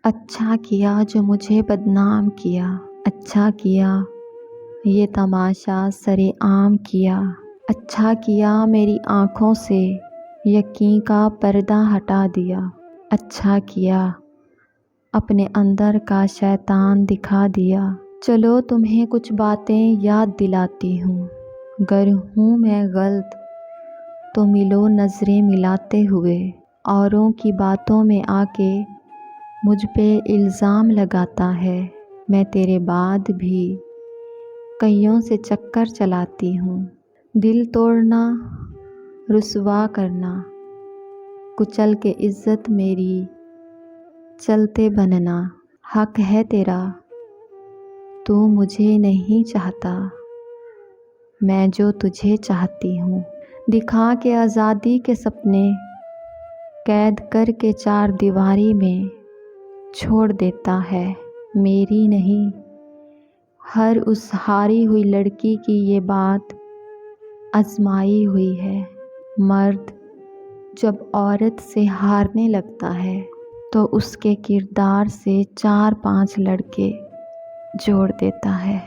اچھا کیا جو مجھے بدنام کیا، اچھا کیا یہ تماشا سرِ عام کیا، اچھا کیا میری آنکھوں سے یقین کا پردہ ہٹا دیا، اچھا کیا اپنے اندر کا شیطان دکھا دیا۔ چلو تمہیں کچھ باتیں یاد دلاتی ہوں، گر ہوں میں غلط تو ملو نظریں ملاتے ہوئے، اوروں کی باتوں میں آ کے مجھ پہ الزام لگاتا ہے، میں تیرے بعد بھی کئیوں سے چکر چلاتی ہوں، دل توڑنا، رسوا کرنا، کچل کے عزت میری چلتے بننا، حق ہے تیرا تو مجھے نہیں چاہتا، میں جو تجھے چاہتی ہوں، دکھا کے آزادی کے سپنے قید کر کے چار دیواری میں چھوڑ دیتا ہے، میری نہیں ہر اس ہاری ہوئی لڑکی کی یہ بات آزمائی ہوئی ہے، مرد جب عورت سے ہارنے لگتا ہے تو اس کے کردار سے 4-5 لڑکے جوڑ دیتا ہے۔